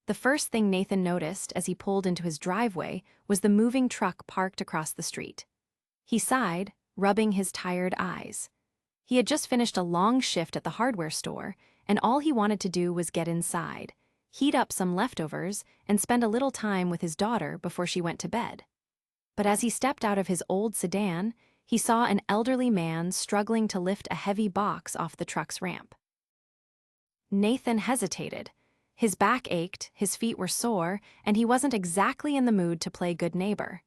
The first thing Nathan noticed as he pulled into his driveway was the moving truck parked across the street. He sighed, rubbing his tired eyes. He had just finished a long shift at the hardware store, and all he wanted to do was get inside, heat up some leftovers, and spend a little time with his daughter before she went to bed. But as he stepped out of his old sedan, he saw an elderly man struggling to lift a heavy box off the truck's ramp. Nathan hesitated. His back ached, his feet were sore, and he wasn't exactly in the mood to play good neighbor.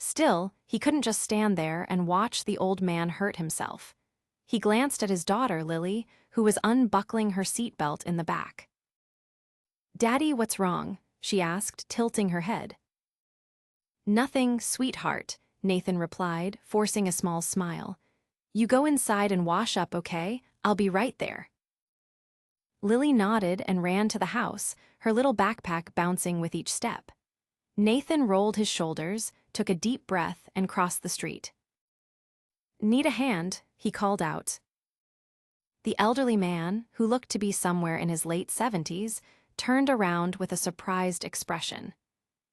Still, he couldn't just stand there and watch the old man hurt himself. He glanced at his daughter, Lily, who was unbuckling her seatbelt in the back. "Daddy, what's wrong?" she asked, tilting her head. "Nothing, sweetheart," Nathan replied, forcing a small smile. "You go inside and wash up, okay? I'll be right there." Lily nodded and ran to the house, her little backpack bouncing with each step. Nathan rolled his shoulders, took a deep breath, and crossed the street. "Need a hand?" he called out. The elderly man, who looked to be somewhere in his late 70s, turned around with a surprised expression.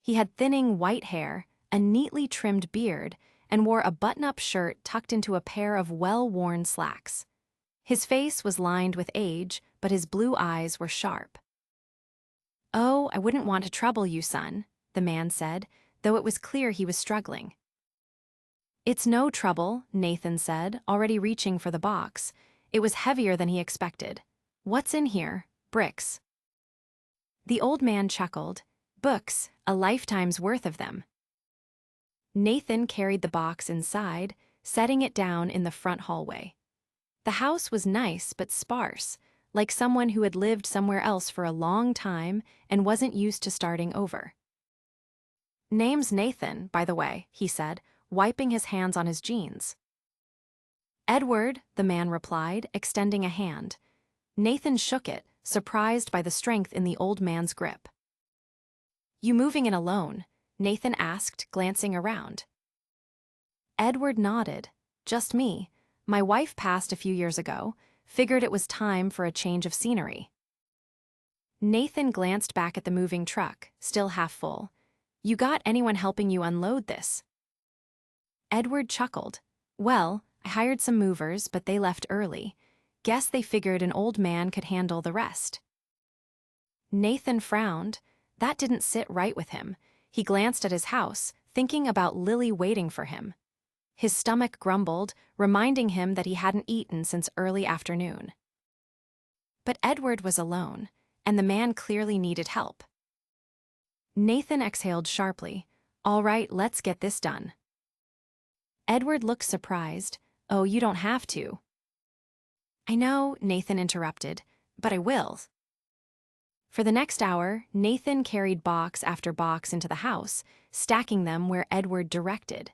He had thinning white hair, a neatly trimmed beard, and wore a button-up shirt tucked into a pair of well-worn slacks. His face was lined with age, but his blue eyes were sharp. "Oh, I wouldn't want to trouble you, son," the man said, though it was clear he was struggling. "It's no trouble," Nathan said, already reaching for the box. It was heavier than he expected. "What's in here? Bricks." The old man chuckled. "Books, a lifetime's worth of them." Nathan carried the box inside, setting it down in the front hallway. The house was nice but sparse, like someone who had lived somewhere else for a long time and wasn't used to starting over. "Name's Nathan, by the way," he said, wiping his hands on his jeans. "Edward," the man replied, extending a hand. Nathan shook it, surprised by the strength in the old man's grip. "You moving in alone?" Nathan asked, glancing around. Edward nodded. "Just me. My wife passed a few years ago. Figured it was time for a change of scenery." Nathan glanced back at the moving truck, still half full. "You got anyone helping you unload this?" Edward chuckled. "Well, I hired some movers, but they left early. Guess they figured an old man could handle the rest." Nathan frowned. That didn't sit right with him. He glanced at his house, thinking about Lily waiting for him. His stomach grumbled, reminding him that he hadn't eaten since early afternoon. But Edward was alone, and the man clearly needed help. Nathan exhaled sharply. "All right, let's get this done." Edward looked surprised. "Oh, you don't have to." "I know," Nathan interrupted, "but I will." For the next hour, Nathan carried box after box into the house, stacking them where Edward directed.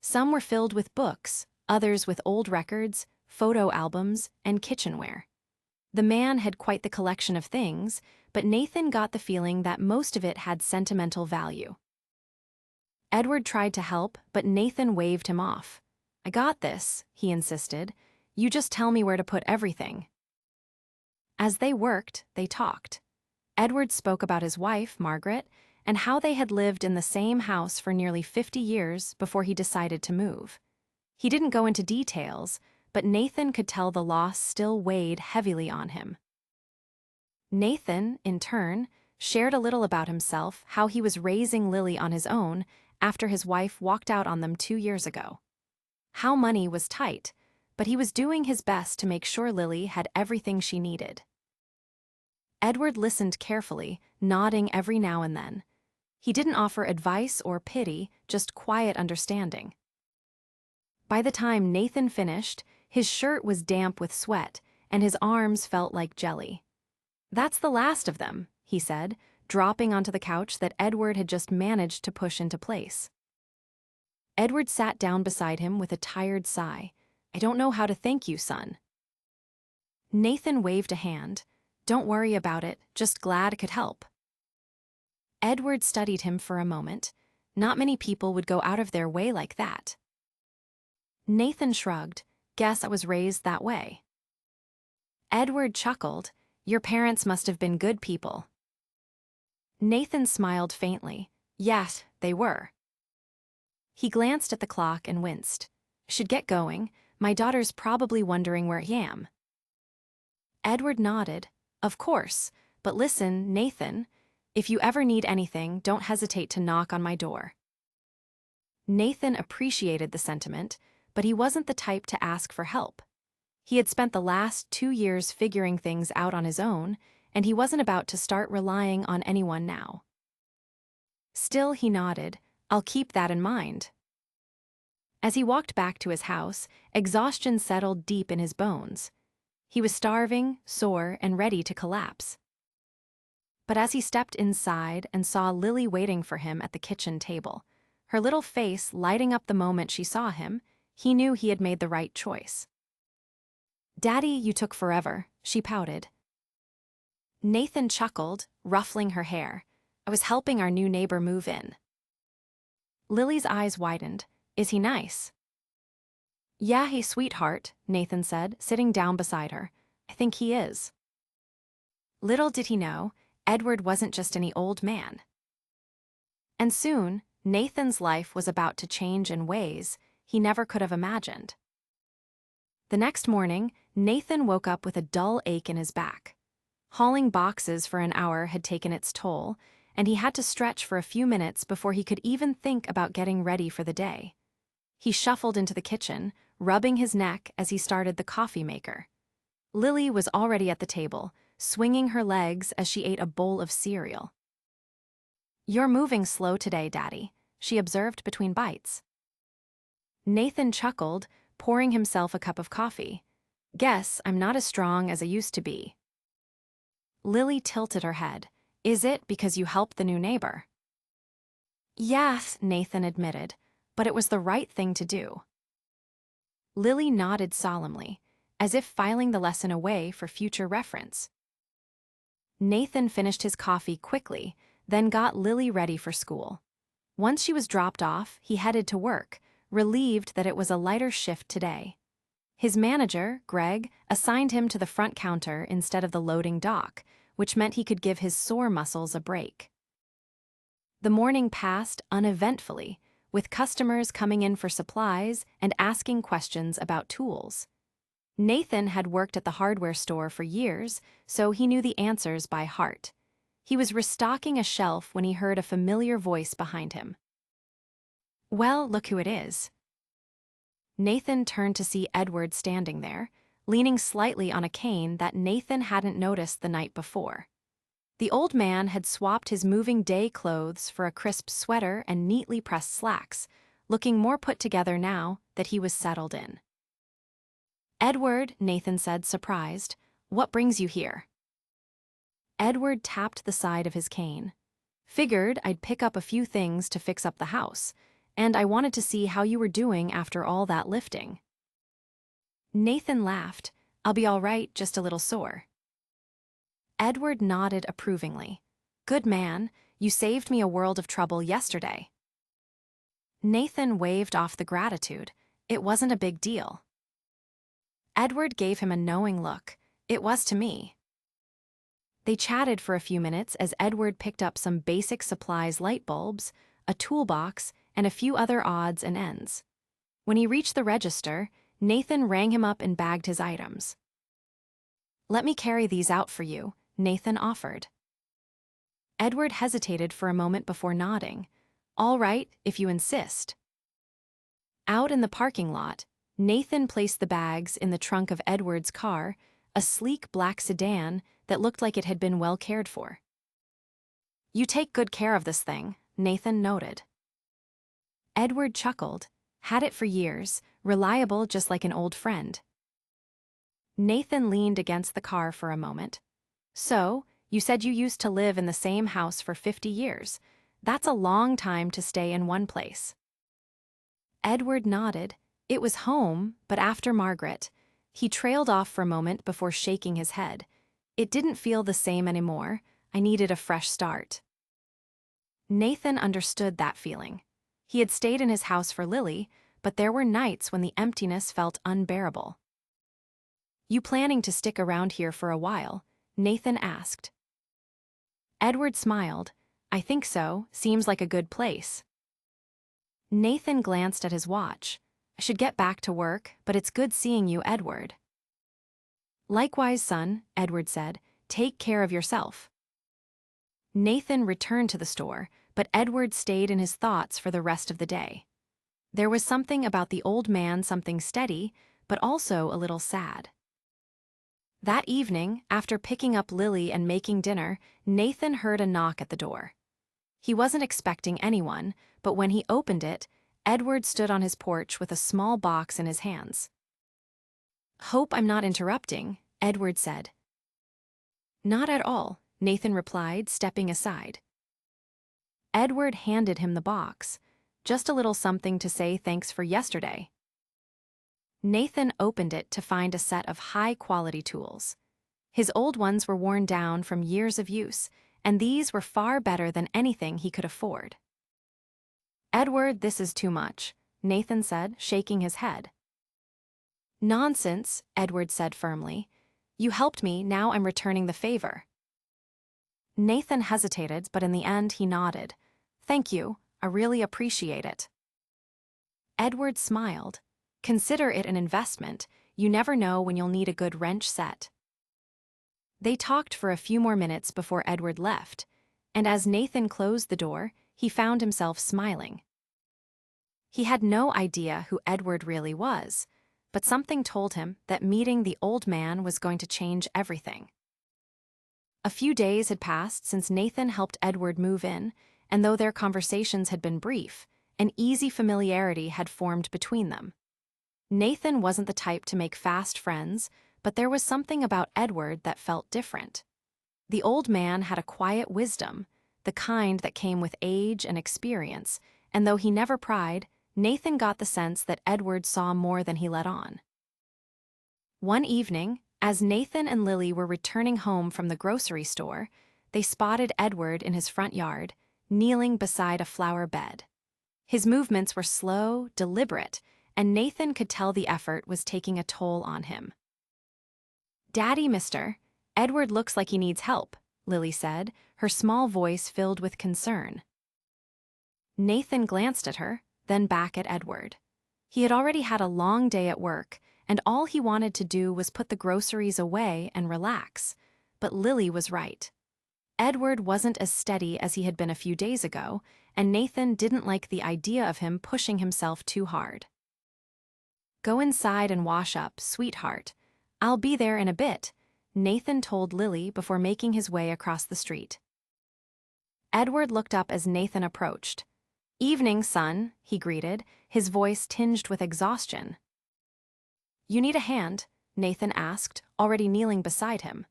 Some were filled with books, others with old records, photo albums, and kitchenware. The man had quite the collection of things, but Nathan got the feeling that most of it had sentimental value. Edward tried to help, but Nathan waved him off. "I got this," he insisted. "You just tell me where to put everything." As they worked, they talked. Edward spoke about his wife, Margaret, and how they had lived in the same house for nearly 50 years before he decided to move. He didn't go into details, but Nathan could tell the loss still weighed heavily on him. Nathan, in turn, shared a little about himself, how he was raising Lily on his own after his wife walked out on them 2 years ago. How money was tight, but he was doing his best to make sure Lily had everything she needed. Edward listened carefully, nodding every now and then. He didn't offer advice or pity, just quiet understanding. By the time Nathan finished, his shirt was damp with sweat, and his arms felt like jelly. "That's the last of them," he said, dropping onto the couch that Edward had just managed to push into place. Edward sat down beside him with a tired sigh. "I don't know how to thank you, son." Nathan waved a hand. "Don't worry about it, just glad I could help." Edward studied him for a moment. Not many people would go out of their way like that. Nathan shrugged. "Guess I was raised that way." Edward chuckled. "Your parents must have been good people." Nathan smiled faintly. Yes, they were. He glanced at the clock and winced. Should get going. My daughter's probably wondering where I am. Edward nodded. Of course, but listen, Nathan, if you ever need anything, don't hesitate to knock on my door. Nathan appreciated the sentiment, but he wasn't the type to ask for help. He had spent the last 2 years figuring things out on his own, and he wasn't about to start relying on anyone now. Still, he nodded. I'll keep that in mind. As he walked back to his house, exhaustion settled deep in his bones. He was starving, sore, and ready to collapse. But as he stepped inside and saw Lily waiting for him at the kitchen table, her little face lighting up the moment she saw him, he knew he had made the right choice. Daddy, you took forever, she pouted. Nathan chuckled, ruffling her hair. I was helping our new neighbor move in. Lily's eyes widened. Is he nice? Yeah, he's sweetheart, Nathan said, sitting down beside her. I think he is. Little did he know, Edward wasn't just any old man. And soon, Nathan's life was about to change in ways he never could have imagined. The next morning, Nathan woke up with a dull ache in his back. Hauling boxes for an hour had taken its toll, and he had to stretch for a few minutes before he could even think about getting ready for the day. He shuffled into the kitchen, rubbing his neck as he started the coffee maker. Lily was already at the table, swinging her legs as she ate a bowl of cereal. You're moving slow today, Daddy, she observed between bites. Nathan chuckled, pouring himself a cup of coffee. Guess I'm not as strong as I used to be. Lily tilted her head. Is it because you helped the new neighbor? Yes, Nathan admitted, but it was the right thing to do. Lily nodded solemnly, as if filing the lesson away for future reference. Nathan finished his coffee quickly, then got Lily ready for school. Once she was dropped off, he headed to work, relieved that it was a lighter shift today. His manager, Greg, assigned him to the front counter instead of the loading dock, which meant he could give his sore muscles a break. The morning passed uneventfully, with customers coming in for supplies and asking questions about tools. Nathan had worked at the hardware store for years, so he knew the answers by heart. He was restocking a shelf when he heard a familiar voice behind him. Well, look who it is. Nathan turned to see Edward standing there, leaning slightly on a cane that Nathan hadn't noticed the night before. The old man had swapped his moving day clothes for a crisp sweater and neatly pressed slacks, looking more put together now that he was settled in. Edward, Nathan said, surprised, what brings you here? Edward tapped the side of his cane. Figured I'd pick up a few things to fix up the house, and I wanted to see how you were doing after all that lifting. Nathan laughed. I'll be all right, just a little sore. Edward nodded approvingly. Good man, you saved me a world of trouble yesterday. Nathan waved off the gratitude. It wasn't a big deal. Edward gave him a knowing look. It was to me. They chatted for a few minutes as Edward picked up some basic supplies, light bulbs, a toolbox, and a few other odds and ends. When he reached the register, Nathan rang him up and bagged his items. Let me carry these out for you, Nathan offered. Edward hesitated for a moment before nodding. All right, if you insist. Out in the parking lot, Nathan placed the bags in the trunk of Edward's car, a sleek black sedan that looked like it had been well cared for. You take good care of this thing, Nathan noted. Edward chuckled. Had it for years, reliable just like an old friend. Nathan leaned against the car for a moment. So, you said you used to live in the same house for 50 years. That's a long time to stay in one place. Edward nodded. It was home, but after Margaret. He trailed off for a moment before shaking his head. It didn't feel the same anymore. I needed a fresh start. Nathan understood that feeling. He had stayed in his house for Lily, but there were nights when the emptiness felt unbearable. You planning to stick around here for a while? Nathan asked. Edward smiled. I think so, seems like a good place. Nathan glanced at his watch. I should get back to work, but it's good seeing you, Edward. Likewise, son, Edward said. Take care of yourself. Nathan returned to the store, but Edward stayed in his thoughts for the rest of the day. There was something about the old man, something steady, but also a little sad. That evening, after picking up Lily and making dinner, Nathan heard a knock at the door. He wasn't expecting anyone, but when he opened it, Edward stood on his porch with a small box in his hands. Hope I'm not interrupting, Edward said. Not at all, Nathan replied, stepping aside. Edward handed him the box. Just a little something to say thanks for yesterday. Nathan opened it to find a set of high-quality tools. His old ones were worn down from years of use, and these were far better than anything he could afford. Edward, this is too much, Nathan said, shaking his head. Nonsense, Edward said firmly. You helped me, now I'm returning the favor. Nathan hesitated, but in the end he nodded. Thank you, I really appreciate it. Edward smiled. Consider it an investment. You never know when you'll need a good wrench set. They talked for a few more minutes before Edward left, and as Nathan closed the door, he found himself smiling. He had no idea who Edward really was, but something told him that meeting the old man was going to change everything. A few days had passed since Nathan helped Edward move in, and though their conversations had been brief, an easy familiarity had formed between them. Nathan wasn't the type to make fast friends, but there was something about Edward that felt different. The old man had a quiet wisdom, the kind that came with age and experience, and though he never pried, Nathan got the sense that Edward saw more than he let on. One evening, as Nathan and Lily were returning home from the grocery store, they spotted Edward in his front yard, kneeling beside a flower bed. His movements were slow, deliberate, and Nathan could tell the effort was taking a toll on him. Daddy, mister, Edward looks like he needs help, Lily said, her small voice filled with concern. Nathan glanced at her, then back at Edward. He had already had a long day at work, and all he wanted to do was put the groceries away and relax. But Lily was right. Edward wasn't as steady as he had been a few days ago, and Nathan didn't like the idea of him pushing himself too hard. Go inside and wash up, sweetheart. I'll be there in a bit, Nathan told Lily before making his way across the street. Edward looked up as Nathan approached. Evening, son, he greeted, his voice tinged with exhaustion. You need a hand? Nathan asked, already kneeling beside him.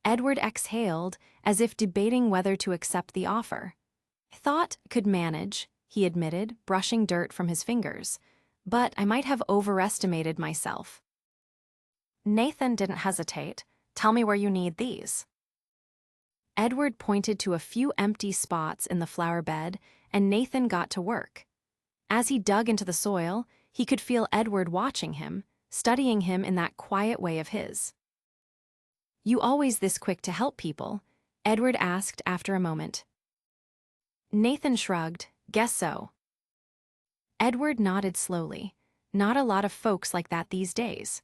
Edward exhaled, as if debating whether to accept the offer. I thought I could manage, he admitted, brushing dirt from his fingers, but I might have overestimated myself. Nathan didn't hesitate. Tell me where you need these. Edward pointed to a few empty spots in the flower bed, and Nathan got to work. As he dug into the soil, he could feel Edward watching him, studying him in that quiet way of his. You always this quick to help people? Edward asked after a moment. Nathan shrugged, guess so. Edward nodded slowly. Not a lot of folks like that these days.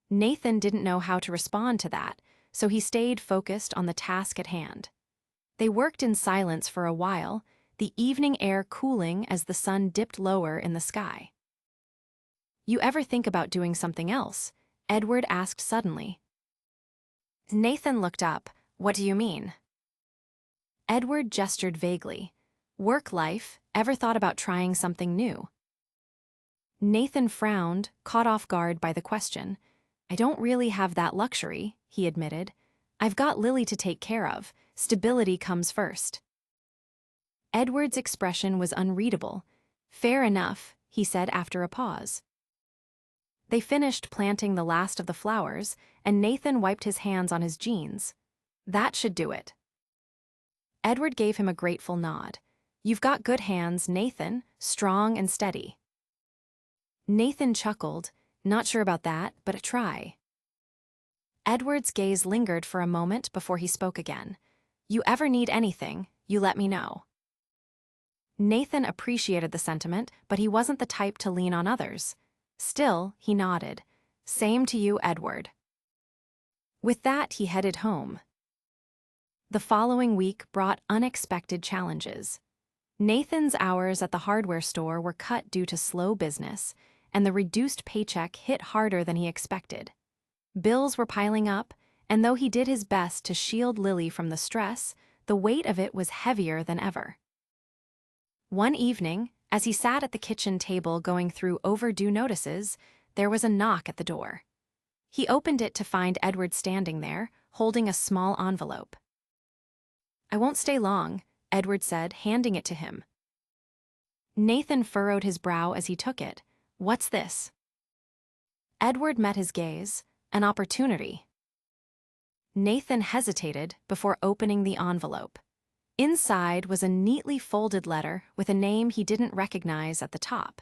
Nathan didn't know how to respond to that, so he stayed focused on the task at hand. They worked in silence for a while, the evening air cooling as the sun dipped lower in the sky. You ever think about doing something else? Edward asked suddenly. Nathan looked up. What do you mean? Edward gestured vaguely. Work life, ever thought about trying something new? Nathan frowned, caught off guard by the question. I don't really have that luxury, he admitted. I've got Lily to take care of. Stability comes first. Edward's expression was unreadable. Fair enough, he said after a pause. They finished planting the last of the flowers, and Nathan wiped his hands on his jeans. That should do it. Edward gave him a grateful nod. You've got good hands, Nathan, strong and steady. Nathan chuckled. Not sure about that, but try. Edward's gaze lingered for a moment before he spoke again. You ever need anything, you let me know. Nathan appreciated the sentiment, but he wasn't the type to lean on others. Still, he nodded. Same to you, Edward. With that, he headed home. The following week brought unexpected challenges. Nathan's hours at the hardware store were cut due to slow business, and the reduced paycheck hit harder than he expected. Bills were piling up, and though he did his best to shield Lily from the stress, the weight of it was heavier than ever. One evening, as he sat at the kitchen table going through overdue notices, there was a knock at the door. He opened it to find Edward standing there, holding a small envelope. I won't stay long, Edward said, handing it to him. Nathan furrowed his brow as he took it. What's this? Edward met his gaze. An opportunity. Nathan hesitated before opening the envelope. Inside was a neatly folded letter with a name he didn't recognize at the top.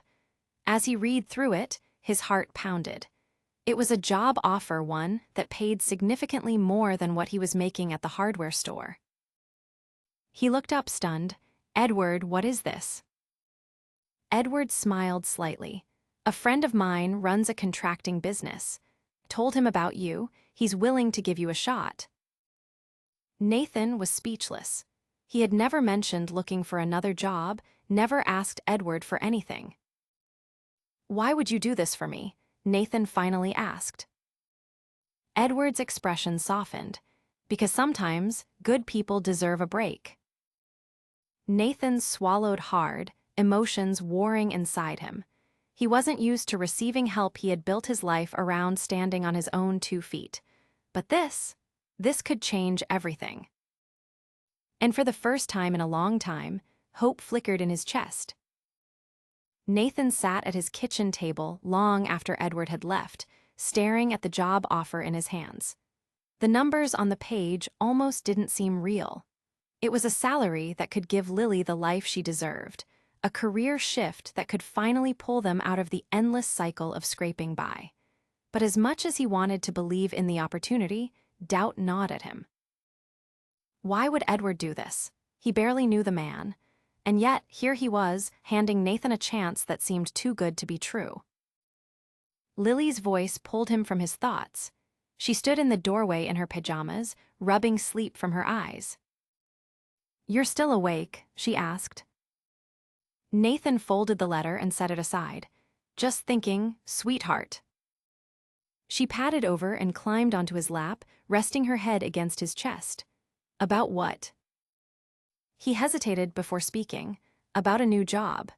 As he read through it, his heart pounded. It was a job offer, one that paid significantly more than what he was making at the hardware store. He looked up stunned. Edward, what is this? Edward smiled slightly. A friend of mine runs a contracting business. Told him about you, he's willing to give you a shot. Nathan was speechless. He had never mentioned looking for another job, never asked Edward for anything. Why would you do this for me? Nathan finally asked. Edward's expression softened, because sometimes good people deserve a break. Nathan swallowed hard, emotions warring inside him. He wasn't used to receiving help. He had built his life around standing on his own 2 feet. But this could change everything. And for the first time in a long time, hope flickered in his chest. Nathan sat at his kitchen table long after Edward had left, staring at the job offer in his hands. The numbers on the page almost didn't seem real. It was a salary that could give Lily the life she deserved, a career shift that could finally pull them out of the endless cycle of scraping by. But as much as he wanted to believe in the opportunity, doubt gnawed at him. Why would Edward do this? He barely knew the man. And yet, here he was, handing Nathan a chance that seemed too good to be true. Lily's voice pulled him from his thoughts. She stood in the doorway in her pajamas, rubbing sleep from her eyes. You're still awake? She asked. Nathan folded the letter and set it aside. Just thinking, sweetheart. She padded over and climbed onto his lap, resting her head against his chest. About what? He hesitated before speaking. About a new job.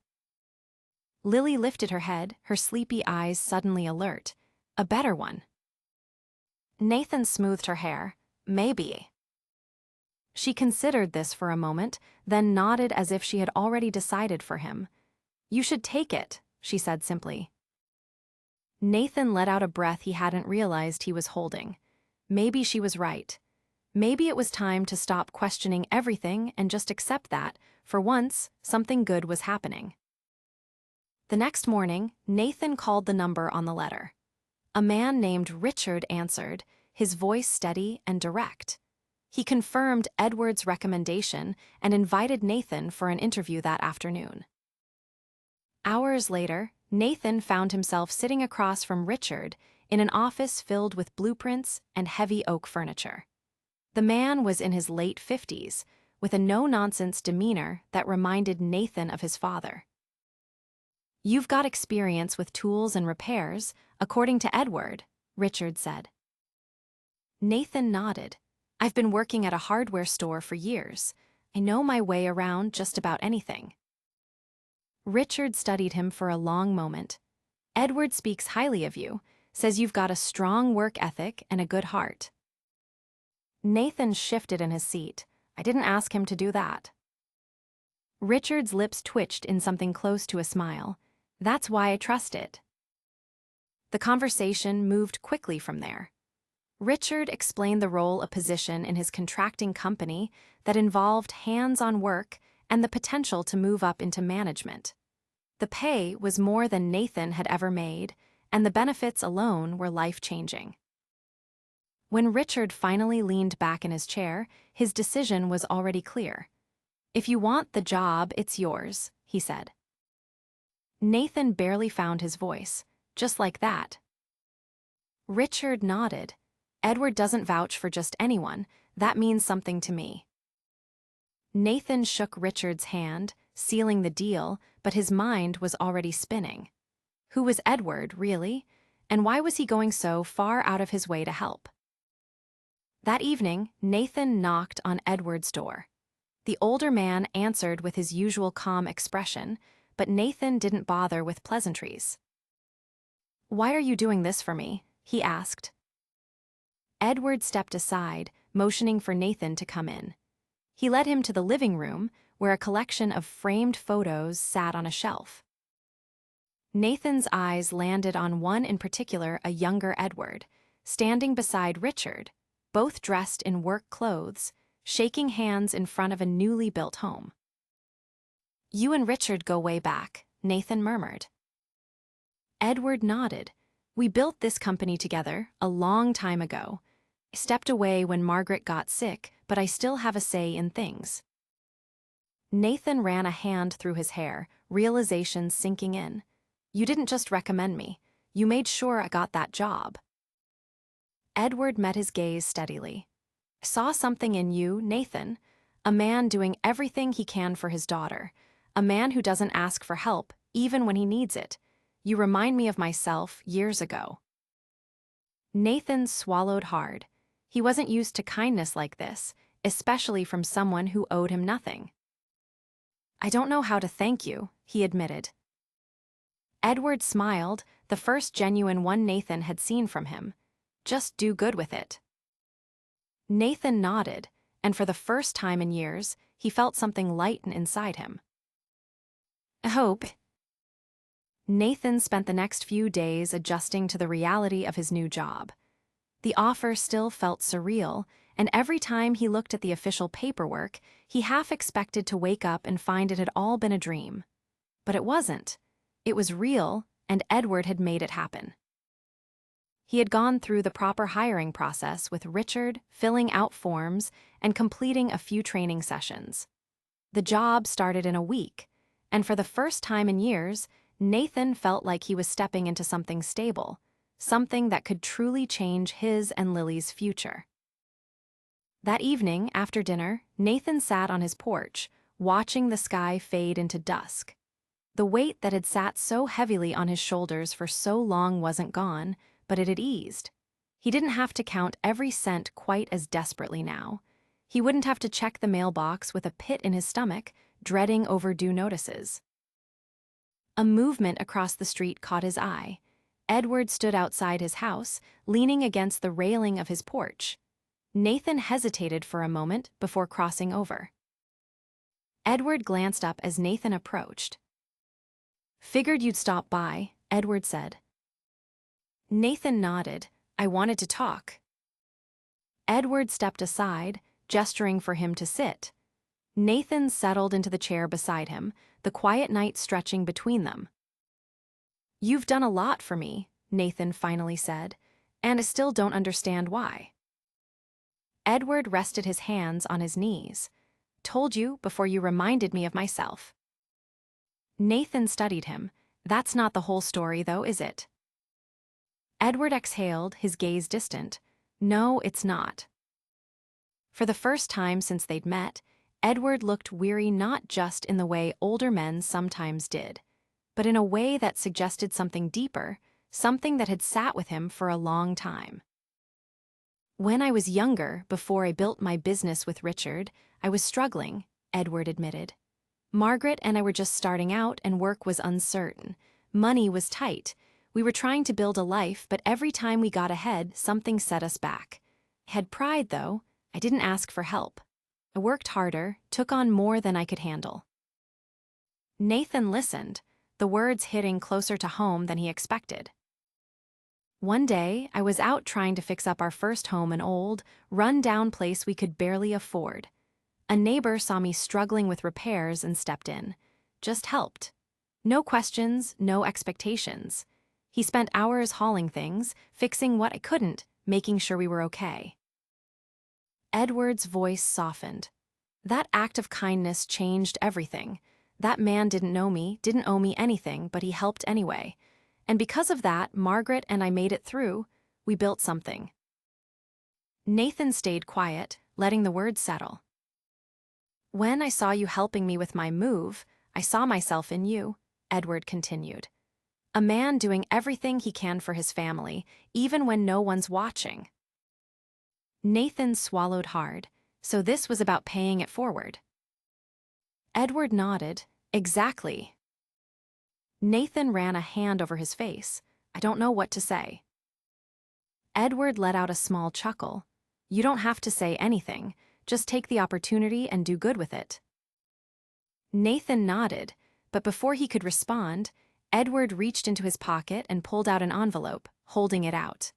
Lily lifted her head, her sleepy eyes suddenly alert. A better one. Nathan smoothed her hair. Maybe. She considered this for a moment, then nodded as if she had already decided for him. You should take it, she said simply. Nathan let out a breath he hadn't realized he was holding. Maybe she was right. Maybe it was time to stop questioning everything and just accept that, for once, something good was happening. The next morning, Nathan called the number on the letter. A man named Richard answered, his voice steady and direct. He confirmed Edward's recommendation and invited Nathan for an interview that afternoon. Hours later, Nathan found himself sitting across from Richard in an office filled with blueprints and heavy oak furniture. The man was in his late 50s, with a no-nonsense demeanor that reminded Nathan of his father. You've got experience with tools and repairs, according to Edward, Richard said. Nathan nodded. I've been working at a hardware store for years. I know my way around just about anything. Richard studied him for a long moment. Edward speaks highly of you, says you've got a strong work ethic and a good heart. Nathan shifted in his seat. I didn't ask him to do that. Richard's lips twitched in something close to a smile. That's why I trust it. The conversation moved quickly from there. Richard explained the role of position in his contracting company that involved hands-on work and the potential to move up into management. The pay was more than Nathan had ever made, and the benefits alone were life-changing. When Richard finally leaned back in his chair, his decision was already clear. "If you want the job, it's yours," he said. Nathan barely found his voice. "Just like that." Richard nodded. "Edward doesn't vouch for just anyone. That means something to me." Nathan shook Richard's hand, sealing the deal, but his mind was already spinning. Who was Edward, really? And why was he going so far out of his way to help? That evening, Nathan knocked on Edward's door. The older man answered with his usual calm expression, but Nathan didn't bother with pleasantries. "Why are you doing this for me?" he asked. Edward stepped aside, motioning for Nathan to come in. He led him to the living room, where a collection of framed photos sat on a shelf. Nathan's eyes landed on one in particular, a younger Edward, standing beside Richard, both dressed in work clothes, shaking hands in front of a newly built home. "You and Richard go way back," Nathan murmured. Edward nodded. "We built this company together a long time ago. I stepped away when Margaret got sick, but I still have a say in things." Nathan ran a hand through his hair, realization sinking in. "You didn't just recommend me. You made sure I got that job." Edward met his gaze steadily. "I saw something in you, Nathan. A man doing everything he can for his daughter. A man who doesn't ask for help, even when he needs it. You remind me of myself years ago." Nathan swallowed hard. He wasn't used to kindness like this, especially from someone who owed him nothing. "I don't know how to thank you," he admitted. Edward smiled, the first genuine one Nathan had seen from him. "Just do good with it." Nathan nodded, and for the first time in years, he felt something lighten inside him. "I hope." Nathan spent the next few days adjusting to the reality of his new job. The offer still felt surreal, and every time he looked at the official paperwork, he half expected to wake up and find it had all been a dream. But it wasn't. It was real, and Edward had made it happen. He had gone through the proper hiring process with Richard, filling out forms, and completing a few training sessions. The job started in a week, and for the first time in years, Nathan felt like he was stepping into something stable, something that could truly change his and Lily's future. That evening, after dinner, Nathan sat on his porch, watching the sky fade into dusk. The weight that had sat so heavily on his shoulders for so long wasn't gone, but it had eased. He didn't have to count every cent quite as desperately now. He wouldn't have to check the mailbox with a pit in his stomach, dreading overdue notices. A movement across the street caught his eye. Edward stood outside his house, leaning against the railing of his porch. Nathan hesitated for a moment before crossing over. Edward glanced up as Nathan approached. "Figured you'd stop by," Edward said. Nathan nodded. "I wanted to talk." Edward stepped aside, gesturing for him to sit. Nathan settled into the chair beside him, the quiet night stretching between them. "You've done a lot for me," Nathan finally said, "and I still don't understand why." Edward rested his hands on his knees. "Told you before you reminded me of myself." Nathan studied him. "That's not the whole story, though, is it?" Edward exhaled, his gaze distant. "No, it's not." For the first time since they'd met, Edward looked weary not just in the way older men sometimes did, but in a way that suggested something deeper, something that had sat with him for a long time. "When I was younger, before I built my business with Richard, I was struggling," Edward admitted. "Margaret and I were just starting out and work was uncertain. Money was tight. We were trying to build a life, but every time we got ahead, something set us back. I had pride, though. I didn't ask for help. I worked harder, took on more than I could handle." Nathan listened, the words hitting closer to home than he expected. "One day, I was out trying to fix up our first home, an old, run-down place we could barely afford. A neighbor saw me struggling with repairs and stepped in. Just helped. No questions, no expectations. He spent hours hauling things, fixing what I couldn't, making sure we were okay. Edward's voice softened. That act of kindness changed everything. That man didn't know me, didn't owe me anything, but he helped anyway. And because of that, Margaret and I made it through. We built something. Nathan stayed quiet, letting the words settle. When I saw you helping me with my move, I saw myself in you, Edward continued. A man doing everything he can for his family, even when no one's watching. Nathan swallowed hard, so this was about paying it forward. Edward nodded. Exactly. Nathan ran a hand over his face. I don't know what to say. Edward let out a small chuckle. You don't have to say anything, just take the opportunity and do good with it. Nathan nodded, but before he could respond, Edward reached into his pocket and pulled out an envelope, holding it out.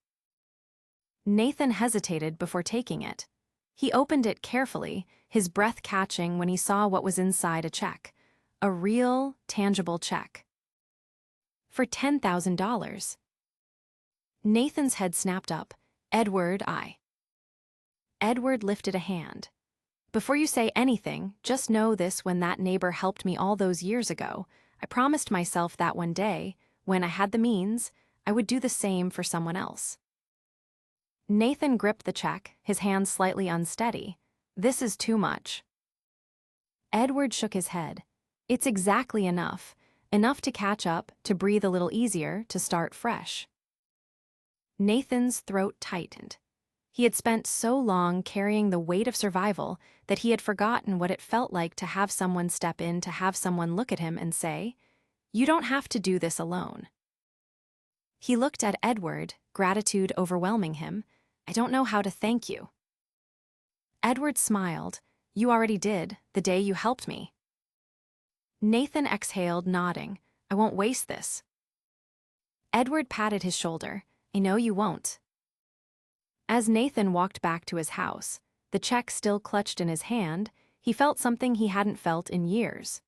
Nathan hesitated before taking it. He opened it carefully, his breath catching when he saw what was inside a check. A real, tangible check. For $10,000. Nathan's head snapped up. Edward, Edward lifted a hand. Before you say anything, just know this: when that neighbor helped me all those years ago, I promised myself that one day, when I had the means, I would do the same for someone else. Nathan gripped the check, his hand slightly unsteady. This is too much. Edward shook his head. It's exactly enough. Enough to catch up, to breathe a little easier, to start fresh. Nathan's throat tightened. He had spent so long carrying the weight of survival that he had forgotten what it felt like to have someone step in, to have someone look at him and say, "You don't have to do this alone." He looked at Edward, gratitude overwhelming him. I don't know how to thank you. Edward smiled. You already did, the day you helped me. Nathan exhaled, nodding. I won't waste this. Edward patted his shoulder. I know you won't. As Nathan walked back to his house, the check still clutched in his hand, he felt something he hadn't felt in years.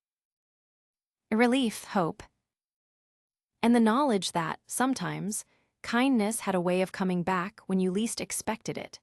A relief, hope, and the knowledge that, sometimes, kindness had a way of coming back when you least expected it.